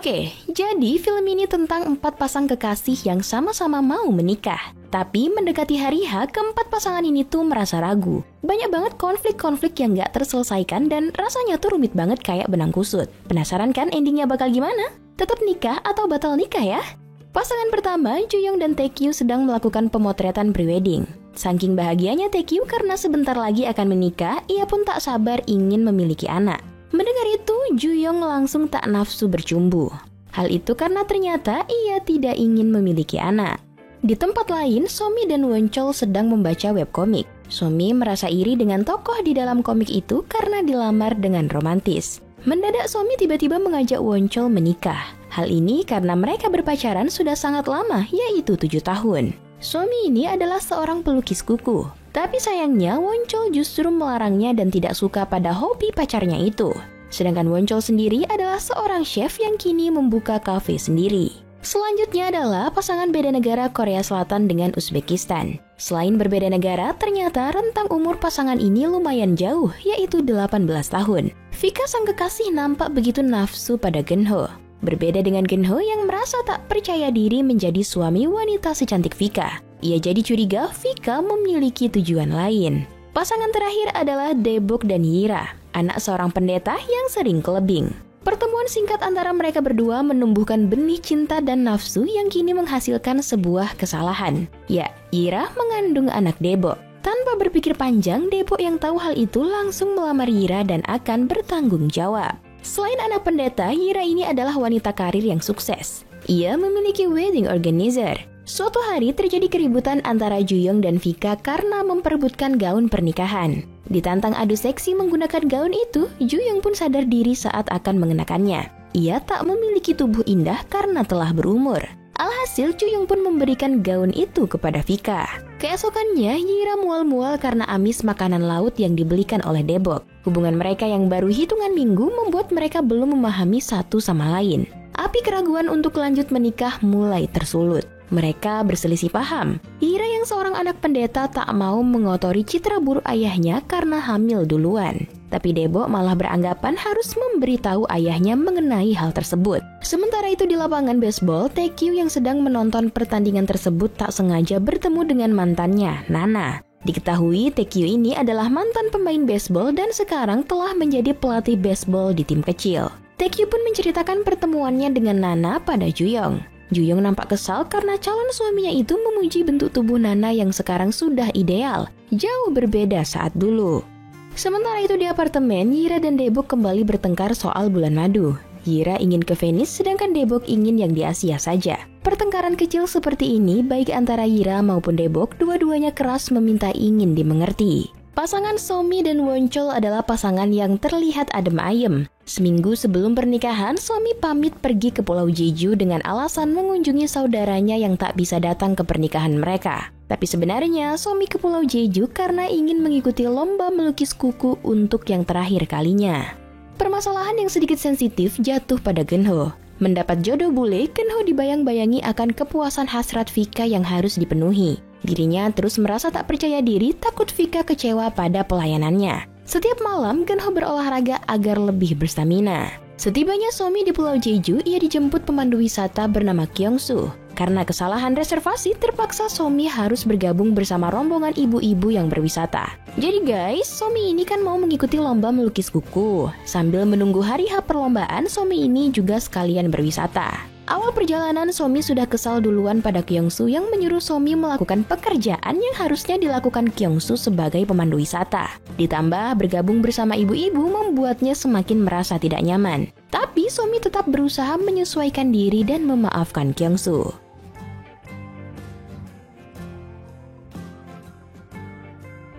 Oke, jadi film ini tentang 4 pasang kekasih yang sama-sama mau menikah. Tapi mendekati hari H, keempat pasangan ini tuh merasa ragu. Banyak banget konflik-konflik yang gak terselesaikan dan rasanya tuh rumit banget kayak benang kusut. Penasaran kan endingnya bakal gimana? Tetap nikah atau batal nikah ya? Pasangan pertama, Juyong dan Taekyu sedang melakukan pemotretan prewedding. Saking bahagianya Taekyu karena sebentar lagi akan menikah, ia pun tak sabar ingin memiliki anak. Mendengar itu, Juyong langsung tak nafsu bercumbu. Hal itu karena ternyata ia tidak ingin memiliki anak. Di tempat lain, Somi dan Wonchol sedang membaca webkomik. Somi merasa iri dengan tokoh di dalam komik itu karena dilamar dengan romantis. Mendadak Somi tiba-tiba mengajak Wonchol menikah. Hal ini karena mereka berpacaran sudah sangat lama, yaitu 7 tahun. Somi ini adalah seorang pelukis kuku. Tapi sayangnya Wonchol justru melarangnya dan tidak suka pada hobi pacarnya itu. Sedangkan Wonchol sendiri adalah seorang chef yang kini membuka kafe sendiri. Selanjutnya adalah pasangan beda negara Korea Selatan dengan Uzbekistan. Selain berbeda negara, ternyata rentang umur pasangan ini lumayan jauh, yaitu 18 tahun. Vika sang kekasih nampak begitu nafsu pada Geunho. Berbeda dengan Geunho yang merasa tak percaya diri menjadi suami wanita secantik Vika. Ia jadi curiga Vika memiliki tujuan lain. Pasangan terakhir adalah Daebok dan Yira, anak seorang pendeta yang sering kelebing. Pertemuan singkat antara mereka berdua menumbuhkan benih cinta dan nafsu yang kini menghasilkan sebuah kesalahan. Ya, Yira mengandung anak Daebok. Tanpa berpikir panjang, Daebok yang tahu hal itu langsung melamar Yira dan akan bertanggung jawab. Selain anak pendeta, Yira ini adalah wanita karir yang sukses. Ia memiliki wedding organizer. Suatu hari terjadi keributan antara Juyong dan Vika karena memperebutkan gaun pernikahan. Ditantang adu seksi menggunakan gaun itu, Juyong pun sadar diri saat akan mengenakannya. Ia tak memiliki tubuh indah karena telah berumur. Alhasil Juyong pun memberikan gaun itu kepada Vika. Keesokannya, Yira mual-mual karena amis makanan laut yang dibelikan oleh Daebok. Hubungan mereka yang baru hitungan minggu membuat mereka belum memahami satu sama lain. Api keraguan untuk lanjut menikah mulai tersulut. Mereka berselisih paham. Yira yang seorang anak pendeta tak mau mengotori citra buruk ayahnya karena hamil duluan. Tapi Daebok malah beranggapan harus memberitahu ayahnya mengenai hal tersebut. Sementara itu di lapangan baseball, Taekyu yang sedang menonton pertandingan tersebut tak sengaja bertemu dengan mantannya, Nana. Diketahui Taekyu ini adalah mantan pemain baseball dan sekarang telah menjadi pelatih baseball di tim kecil. Taekyu pun menceritakan pertemuannya dengan Nana pada Juyong. Juyong nampak kesal karena calon suaminya itu memuji bentuk tubuh Nana yang sekarang sudah ideal, jauh berbeda saat dulu. Sementara itu di apartemen, Yira dan Daebok kembali bertengkar soal bulan madu. Yira ingin ke Venice sedangkan Daebok ingin yang di Asia saja. Pertengkaran kecil seperti ini baik antara Yira maupun Daebok, dua-duanya keras meminta ingin dimengerti. Pasangan Somi dan Wonchol adalah pasangan yang terlihat adem ayem. Seminggu sebelum pernikahan, Somi pamit pergi ke Pulau Jeju dengan alasan mengunjungi saudaranya yang tak bisa datang ke pernikahan mereka. Tapi sebenarnya Somi ke Pulau Jeju karena ingin mengikuti lomba melukis kuku untuk yang terakhir kalinya. Permasalahan yang sedikit sensitif jatuh pada Geunho. Mendapat jodoh bule, Geunho dibayang-bayangi akan kepuasan hasrat Vika yang harus dipenuhi. Dirinya terus merasa tak percaya diri, takut Vika kecewa pada pelayanannya. Setiap malam, Geunho berolahraga agar lebih berstamina. Setibanya Somi di Pulau Jeju, ia dijemput pemandu wisata bernama Kyung-soo. Karena kesalahan reservasi, terpaksa Somi harus bergabung bersama rombongan ibu-ibu yang berwisata. Jadi guys, Somi ini kan mau mengikuti lomba melukis kuku. Sambil menunggu hari H perlombaan, Somi ini juga sekalian berwisata. Awal perjalanan, Somi sudah kesal duluan pada Kyung-soo yang menyuruh Somi melakukan pekerjaan yang harusnya dilakukan Kyung-soo sebagai pemandu wisata. Ditambah bergabung bersama ibu-ibu membuatnya semakin merasa tidak nyaman. Tapi Somi tetap berusaha menyesuaikan diri dan memaafkan Kyung-soo.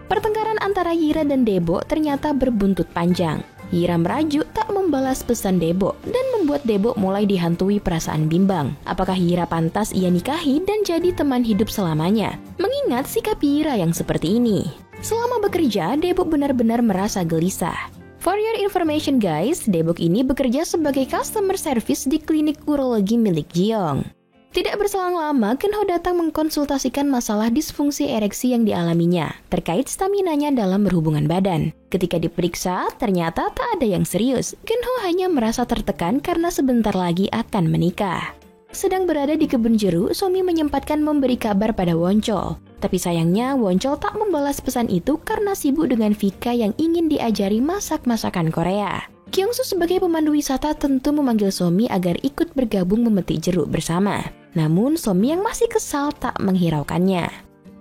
Pertengkaran antara Yira dan Daebok ternyata berbuntut panjang. Yira merajuk tak membalas pesan Daebok dan membuat Daebok mulai dihantui perasaan bimbang. Apakah Yira pantas ia nikahi dan jadi teman hidup selamanya? Mengingat sikap Yira yang seperti ini. Selama bekerja, Daebok benar-benar merasa gelisah. For your information guys, Daebok ini bekerja sebagai customer service di klinik urologi milik Jiyong. Tidak berselang lama, Genho datang mengkonsultasikan masalah disfungsi ereksi yang dialaminya, terkait staminanya dalam berhubungan badan. Ketika diperiksa, ternyata tak ada yang serius. Genho hanya merasa tertekan karena sebentar lagi akan menikah. Sedang berada di kebun jeruk, Somi menyempatkan memberi kabar pada Wonchol. Tapi sayangnya, Wonchol tak membalas pesan itu karena sibuk dengan Vika yang ingin diajari masak-masakan Korea. Kyungsu sebagai pemandu wisata tentu memanggil Somi agar ikut bergabung memetik jeruk bersama. Namun Somi yang masih kesal tak menghiraukannya.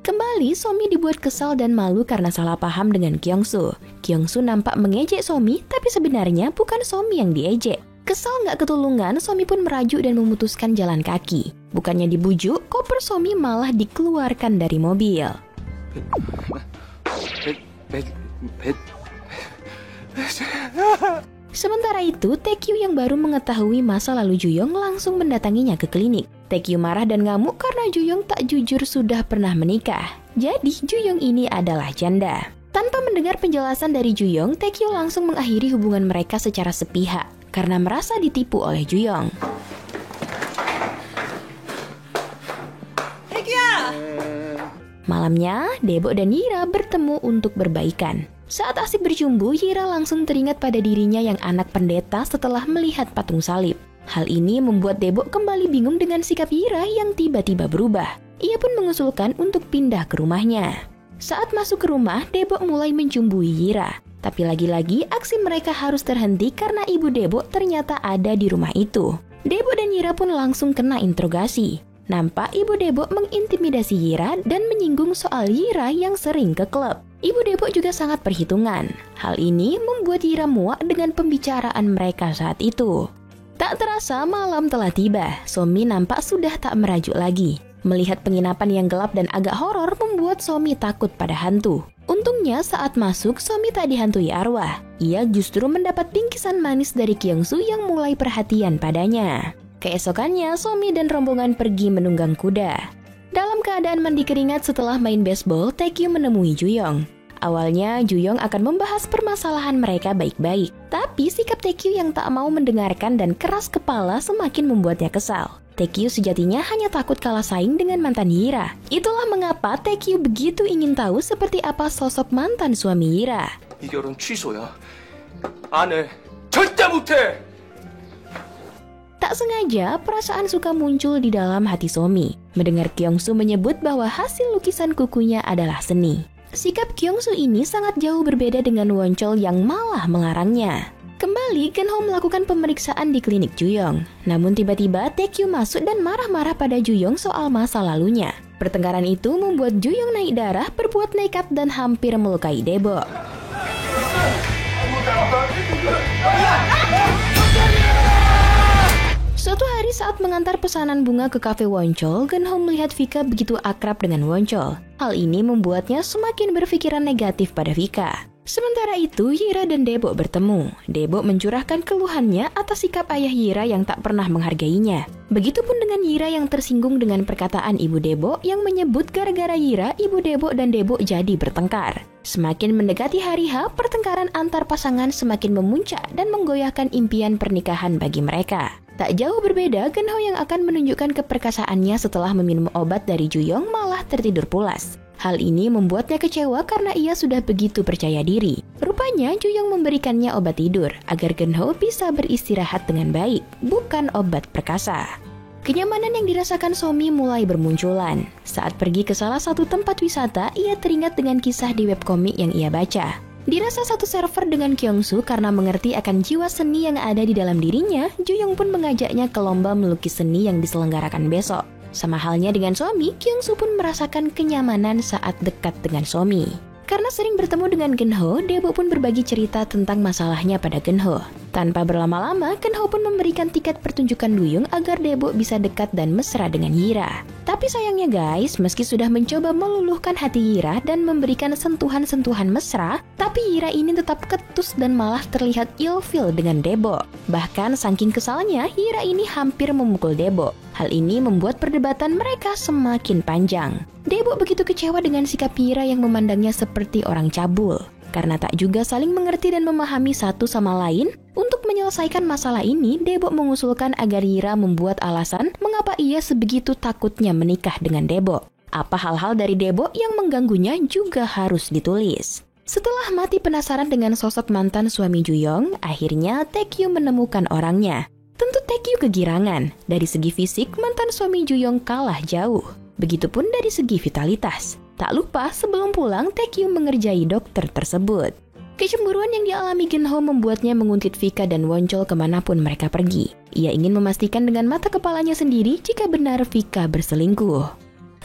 Kembali Somi dibuat kesal dan malu karena salah paham dengan Kyungsu. Kyungsu nampak mengejek Somi, tapi sebenarnya bukan Somi yang diejek. Kesal nggak ketulungan, Somi pun merajuk dan memutuskan jalan kaki. Bukannya dibujuk, koper Somi malah dikeluarkan dari mobil. Sementara itu, Taekyu yang baru mengetahui masa lalu Juyong langsung mendatanginya ke klinik. Taekyu marah dan ngamuk karena Juyong tak jujur sudah pernah menikah. Jadi, Juyong ini adalah janda. Tanpa mendengar penjelasan dari Juyong, Taekyu langsung mengakhiri hubungan mereka secara sepihak karena merasa ditipu oleh Juyong. Malamnya, Debo dan Yira bertemu untuk berbaikan. Saat asik bercumbu, Yira langsung teringat pada dirinya yang anak pendeta setelah melihat patung salib. Hal ini membuat Debo kembali bingung dengan sikap Yira yang tiba-tiba berubah. Ia pun mengusulkan untuk pindah ke rumahnya. Saat masuk ke rumah, Debo mulai mencumbui Yira. Tapi lagi-lagi aksi mereka harus terhenti karena ibu Debo ternyata ada di rumah itu. Debo dan Yira pun langsung kena interogasi. Nampak ibu Debo mengintimidasi Yira dan menyinggung soal Yira yang sering ke klub. Ibu Debo juga sangat perhitungan. Hal ini membuat Yira muak dengan pembicaraan mereka saat itu. Tak terasa malam telah tiba. Somi nampak sudah tak merajuk lagi. Melihat penginapan yang gelap dan agak horor membuat Somi takut pada hantu. Untungnya saat masuk, Somi tak dihantui arwah. Ia justru mendapat bingkisan manis dari Kyungsu yang mulai perhatian padanya. Keesokannya, Somi dan rombongan pergi menunggang kuda. Dalam keadaan mandi keringat setelah main baseball, Taekyu menemui Juyong. Awalnya, Juyong akan membahas permasalahan mereka baik-baik. Tapi sikap Taekyu yang tak mau mendengarkan dan keras kepala semakin membuatnya kesal. Taekyu sejatinya hanya takut kalah saing dengan mantan Yira. Itulah mengapa Taekyu begitu ingin tahu seperti apa sosok mantan suami Yira. 이 결혼 취소야. 안 해. 절대 못 해. Tak sengaja, perasaan suka muncul di dalam hati Somi. Mendengar Kyungsu menyebut bahwa hasil lukisan kukunya adalah seni. Sikap Kyungsu ini sangat jauh berbeda dengan Wonchol yang malah melarangnya. Kembali, Genho melakukan pemeriksaan di klinik Juyong. Namun tiba-tiba Taekyu masuk dan marah-marah pada Juyong soal masa lalunya. Pertengkaran itu membuat Juyong naik darah, berbuat nekat dan hampir melukai Debo. Suatu hari saat mengantar pesanan bunga ke kafe Wonchol, Genho melihat Vika begitu akrab dengan Wonchol. Hal ini membuatnya semakin berpikiran negatif pada Vika. Sementara itu, Yira dan Debo bertemu. Debo mencurahkan keluhannya atas sikap ayah Yira yang tak pernah menghargainya. Begitupun dengan Yira yang tersinggung dengan perkataan ibu Debo yang menyebut gara-gara Yira, ibu Debo dan Debo jadi bertengkar. Semakin mendekati hari H, pertengkaran antar pasangan semakin memuncak dan menggoyahkan impian pernikahan bagi mereka. Tak jauh berbeda, Genho yang akan menunjukkan keperkasaannya setelah meminum obat dari Juyong malah tertidur pulas. Hal ini membuatnya kecewa karena ia sudah begitu percaya diri. Rupanya Juyong memberikannya obat tidur agar Genho bisa beristirahat dengan baik, bukan obat perkasa. Kenyamanan yang dirasakan Somi mulai bermunculan. Saat pergi ke salah satu tempat wisata, ia teringat dengan kisah di webkomik yang ia baca. Dirasa satu server dengan Kyungsu karena mengerti akan jiwa seni yang ada di dalam dirinya, Juyong pun mengajaknya ke lomba melukis seni yang diselenggarakan besok. Sama halnya dengan Somi, Kyungsu pun merasakan kenyamanan saat dekat dengan Somi. Karena sering bertemu dengan Genho, Debo pun berbagi cerita tentang masalahnya pada Genho. Tanpa berlama-lama, Genho pun memberikan tiket pertunjukan duyung agar Debo bisa dekat dan mesra dengan Yira. Tapi sayangnya guys, meski sudah mencoba meluluhkan hati Yira dan memberikan sentuhan-sentuhan mesra, tapi Yira ini tetap ketus dan malah terlihat ilfil dengan Debo. Bahkan saking kesalnya, Yira ini hampir memukul Debo. Hal ini membuat perdebatan mereka semakin panjang. Debo begitu kecewa dengan sikap Yira yang memandangnya seperti orang cabul. Karena tak juga saling mengerti dan memahami satu sama lain, untuk menyelesaikan menyelesaikan masalah ini, Debo mengusulkan agar Yira membuat alasan mengapa ia sebegitu takutnya menikah dengan Debo. Apa hal-hal dari Debo yang mengganggunya juga harus ditulis. Setelah mati penasaran dengan sosok mantan suami Juyong, akhirnya Taekyu menemukan orangnya. Tentu Taekyu kegirangan. Dari segi fisik, mantan suami Juyong kalah jauh. Begitupun dari segi vitalitas. Tak lupa, sebelum pulang, Taekyu mengerjai dokter tersebut. Kecemburuan yang dialami Genho membuatnya menguntit Vika dan Wonchol kemanapun mereka pergi. Ia ingin memastikan dengan mata kepalanya sendiri jika benar Vika berselingkuh.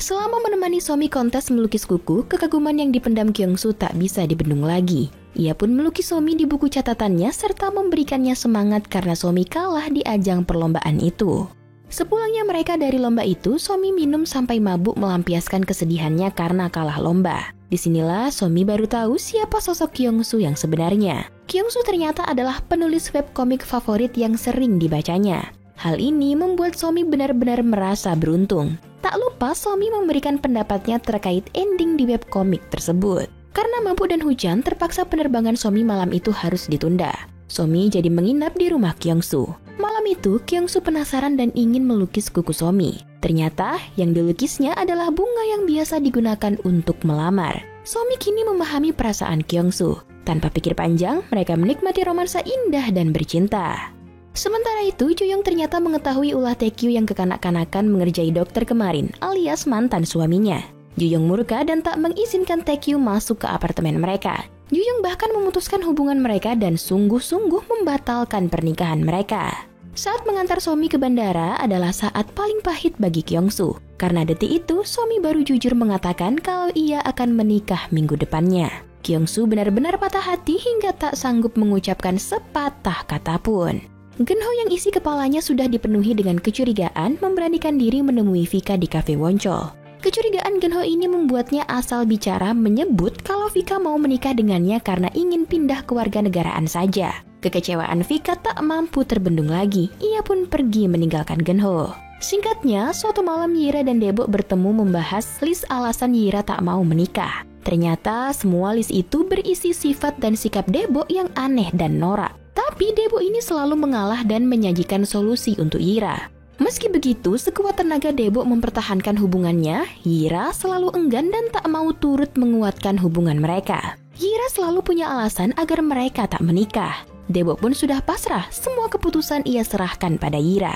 Selama menemani Somi kontes melukis kuku, kekaguman yang dipendam Kyungsu tak bisa dibendung lagi. Ia pun melukis Somi di buku catatannya serta memberikannya semangat karena Somi kalah di ajang perlombaan itu. Sepulangnya mereka dari lomba itu, Somi minum sampai mabuk melampiaskan kesedihannya karena kalah lomba. Disinilah Somi baru tahu siapa sosok Kyungsu yang sebenarnya. Kyungsu ternyata adalah penulis webkomik favorit yang sering dibacanya. Hal ini membuat Somi benar-benar merasa beruntung. Tak lupa Somi memberikan pendapatnya terkait ending di webkomik tersebut. Karena mabuk dan hujan, terpaksa penerbangan Somi malam itu harus ditunda. Somi jadi menginap di rumah Kyungsu. Malam itu, Kyungsu penasaran dan ingin melukis kuku Somi. Ternyata, yang dilukisnya adalah bunga yang biasa digunakan untuk melamar. Somi kini memahami perasaan Kyungsu. Tanpa pikir panjang, mereka menikmati romansa indah dan bercinta. Sementara itu, Juyong ternyata mengetahui ulah Taekyu yang kekanak-kanakan mengerjai dokter kemarin, alias mantan suaminya. Juyong murka dan tak mengizinkan Taekyu masuk ke apartemen mereka. Juyong bahkan memutuskan hubungan mereka dan sungguh-sungguh membatalkan pernikahan mereka. Saat mengantar Somi ke bandara adalah saat paling pahit bagi Kyungsu. Karena detik itu, Somi baru jujur mengatakan kalau ia akan menikah minggu depannya. Kyungsu benar-benar patah hati hingga tak sanggup mengucapkan sepatah kata pun. Genho yang isi kepalanya sudah dipenuhi dengan kecurigaan memberanikan diri menemui Vika di kafe Wonchol. Kecurigaan Genho ini membuatnya asal bicara menyebut kalau Vika mau menikah dengannya karena ingin pindah kewarganegaraan saja. Kekecewaan Vika tak mampu terbendung lagi, ia pun pergi meninggalkan Genho. Singkatnya, suatu malam Yira dan Debo bertemu membahas list alasan Yira tak mau menikah. Ternyata semua list itu berisi sifat dan sikap Debo yang aneh dan norak. Tapi Debo ini selalu mengalah dan menyajikan solusi untuk Yira. Meski begitu, sekuat tenaga Debo mempertahankan hubungannya, Yira selalu enggan dan tak mau turut menguatkan hubungan mereka. Yira selalu punya alasan agar mereka tak menikah. Debo pun sudah pasrah, semua keputusan ia serahkan pada Yira.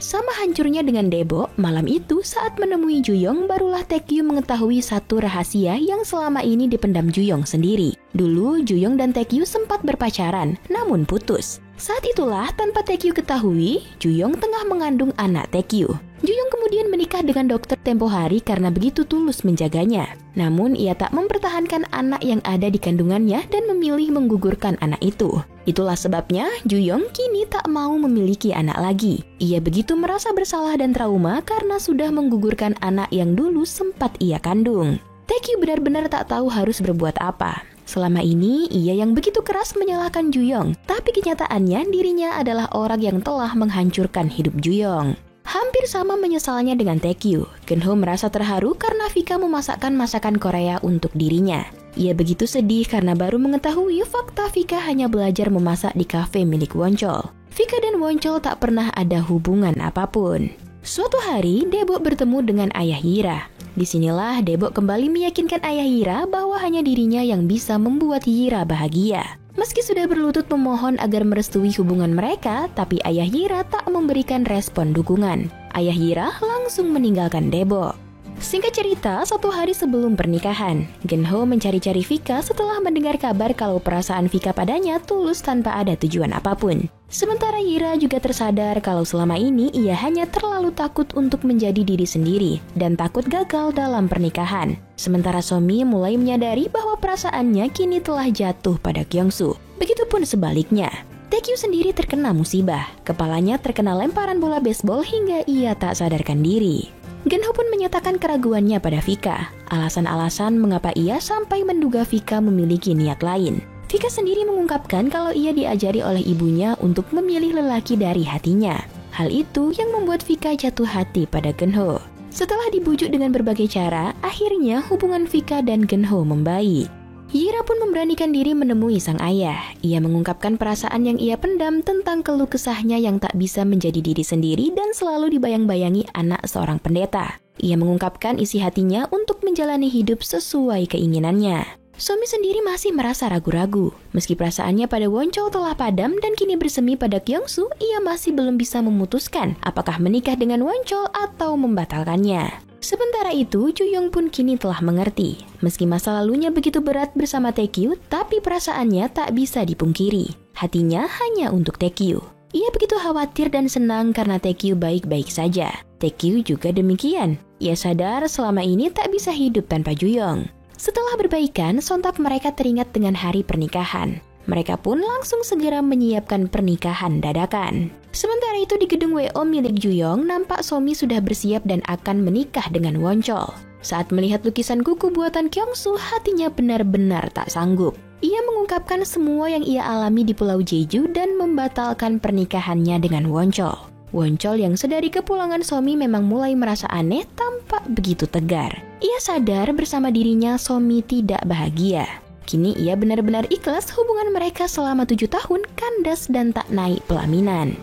Sama hancurnya dengan Debo, malam itu saat menemui Juyong barulah Taekyu mengetahui satu rahasia yang selama ini dipendam Juyong sendiri. Dulu Juyong dan Taekyu sempat berpacaran, namun putus. Saat itulah tanpa Taekyu ketahui, Juyong tengah mengandung anak Taekyu. Juyong kemudian menikah dengan dokter tempo hari karena begitu tulus menjaganya. Namun ia tak mempertahankan anak yang ada di kandungannya dan memilih menggugurkan anak itu. Itulah sebabnya Juyong kini tak mau memiliki anak lagi. Ia begitu merasa bersalah dan trauma karena sudah menggugurkan anak yang dulu sempat ia kandung. Taekyu benar-benar tak tahu harus berbuat apa. Selama ini ia yang begitu keras menyalahkan Juyong, tapi kenyataannya dirinya adalah orang yang telah menghancurkan hidup Juyong. Hampir sama menyesalnya dengan Taekyu, Genho merasa terharu karena Vika memasakkan masakan Korea untuk dirinya. Ia begitu sedih karena baru mengetahui fakta Vika hanya belajar memasak di kafe milik Wonchol. Vika dan Wonchol tak pernah ada hubungan apapun. Suatu hari, Debo bertemu dengan ayah Yira. Disinilah Debo kembali meyakinkan ayah Yira bahwa hanya dirinya yang bisa membuat Yira bahagia. Meski sudah berlutut memohon agar merestui hubungan mereka, tapi ayah Yira tak memberikan respon dukungan. Ayah Yira langsung meninggalkan Debo. Singkat cerita, satu hari sebelum pernikahan, Genho mencari-cari Vika setelah mendengar kabar kalau perasaan Vika padanya tulus tanpa ada tujuan apapun. Sementara Yira juga tersadar kalau selama ini ia hanya terlalu takut untuk menjadi diri sendiri dan takut gagal dalam pernikahan. Sementara Somi mulai menyadari bahwa perasaannya kini telah jatuh pada Kyungsu. Begitupun sebaliknya. Taekyu sendiri terkena musibah. Kepalanya terkena lemparan bola baseball hingga ia tak sadarkan diri. Genho pun menyatakan keraguannya pada Vika. Alasan-alasan mengapa ia sampai menduga Vika memiliki niat lain. Vika sendiri mengungkapkan kalau ia diajari oleh ibunya untuk memilih lelaki dari hatinya. Hal itu yang membuat Vika jatuh hati pada Genho. Setelah dibujuk dengan berbagai cara, akhirnya hubungan Vika dan Genho membaik. Yira pun memberanikan diri menemui sang ayah. Ia mengungkapkan perasaan yang ia pendam tentang keluh kesahnya yang tak bisa menjadi diri sendiri dan selalu dibayang-bayangi anak seorang pendeta. Ia mengungkapkan isi hatinya untuk menjalani hidup sesuai keinginannya. Somi sendiri masih merasa ragu-ragu. Meski perasaannya pada Wonchol telah padam dan kini bersemi pada Kyungsoo, ia masih belum bisa memutuskan apakah menikah dengan Wonchol atau membatalkannya. Sementara itu, Juyong pun kini telah mengerti. Meski masa lalunya begitu berat bersama Taekyu, tapi perasaannya tak bisa dipungkiri. Hatinya hanya untuk Taekyu. Ia begitu khawatir dan senang karena Taekyu baik-baik saja. Taekyu juga demikian. Ia sadar selama ini tak bisa hidup tanpa Juyong. Setelah berbaikan, sontak mereka teringat dengan hari pernikahan. Mereka pun langsung segera menyiapkan pernikahan dadakan. Sementara itu di gedung WO milik Juyong, nampak Somi sudah bersiap dan akan menikah dengan Wonchol. Saat melihat lukisan kuku buatan Kyungsoo, hatinya benar-benar tak sanggup. Ia mengungkapkan semua yang ia alami di Pulau Jeju dan membatalkan pernikahannya dengan Wonchol. Wonchol yang sedari kepulangan Somi memang mulai merasa aneh, tampak begitu tegar. Ia sadar bersama dirinya Somi tidak bahagia. Kini ia benar-benar ikhlas hubungan mereka selama 7 tahun kandas dan tak naik pelaminan.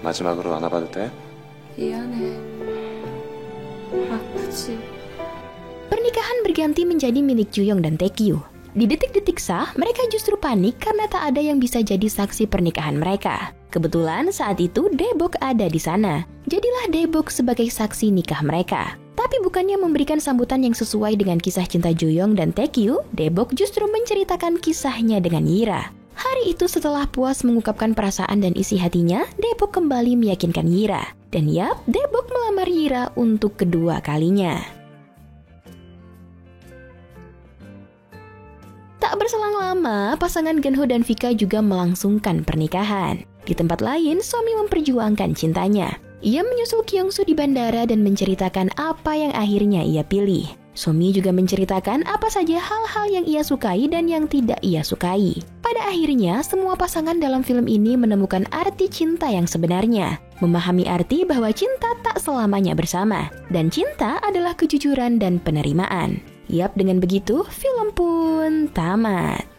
마지막으로 안아봐도 돼? 미안해. 아프지. Pernikahan berganti menjadi milik Juyong dan Taekyu. Di detik-detik sah, mereka justru panik karena tak ada yang bisa jadi saksi pernikahan mereka. Kebetulan saat itu Daebok ada di sana. Jadilah Daebok sebagai saksi nikah mereka. Tapi bukannya memberikan sambutan yang sesuai dengan kisah cinta Juyong dan Taekyu, Daebok justru menceritakan kisahnya dengan Yira. Hari itu setelah puas mengungkapkan perasaan dan isi hatinya, Daebok kembali meyakinkan Yira. Dan yap, Daebok melamar Yira untuk kedua kalinya. Tak berselang lama, pasangan Genho dan Vika juga melangsungkan pernikahan. Di tempat lain, Somi memperjuangkan cintanya. Ia menyusul Kyungsoo di bandara dan menceritakan apa yang akhirnya ia pilih. Somi juga menceritakan apa saja hal-hal yang ia sukai dan yang tidak ia sukai. Pada akhirnya, semua pasangan dalam film ini menemukan arti cinta yang sebenarnya. Memahami arti bahwa cinta tak selamanya bersama. Dan cinta adalah kejujuran dan penerimaan. Yap, dengan begitu, film pun tamat.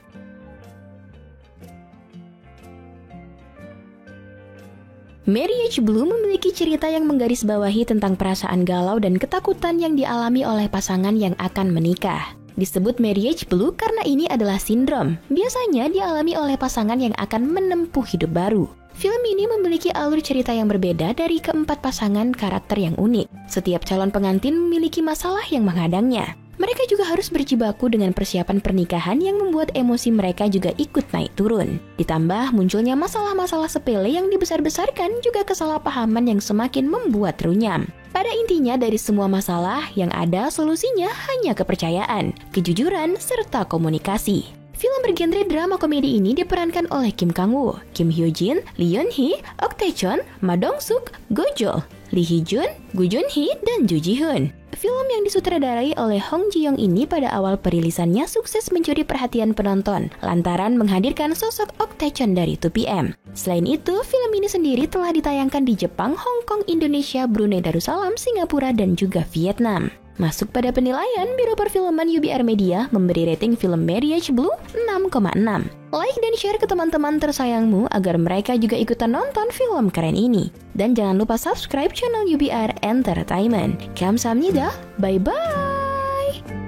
Marriage Blue memiliki cerita yang menggarisbawahi tentang perasaan galau dan ketakutan yang dialami oleh pasangan yang akan menikah. Disebut Marriage Blue karena ini adalah sindrom. Biasanya dialami oleh pasangan yang akan menempuh hidup baru. Film ini memiliki alur cerita yang berbeda dari keempat pasangan karakter yang unik. Setiap calon pengantin memiliki masalah yang menghadangnya. Mereka juga harus berjibaku dengan persiapan pernikahan yang membuat emosi mereka juga ikut naik turun. Ditambah munculnya masalah-masalah sepele yang dibesar-besarkan juga kesalahpahaman yang semakin membuat runyam. Pada intinya dari semua masalah yang ada solusinya hanya kepercayaan, kejujuran, serta komunikasi. Film bergenre drama komedi ini diperankan oleh Kim Kang-woo, Kim Hyo-jin, Lee Yeon-hee, Ok Tae-chon, Ma Dong-suk, Go Jo, Lee Hee-jun, Gu Jun-hee, dan Ju Ji-hoon. Film yang disutradarai oleh Hong Ji-young ini pada awal perilisannya sukses mencuri perhatian penonton lantaran menghadirkan sosok Ok Tae-chon dari 2PM. Selain itu, film ini sendiri telah ditayangkan di Jepang, Hong Kong, Indonesia, Brunei Darussalam, Singapura, dan juga Vietnam. Masuk pada penilaian, Biro Perfilman UBR Media memberi rating film Marriage Blue 6,6. Like dan share ke teman-teman tersayangmu agar mereka juga ikutan nonton film keren ini. Dan jangan lupa subscribe channel UBR Entertainment. Kamsahamnida, bye-bye!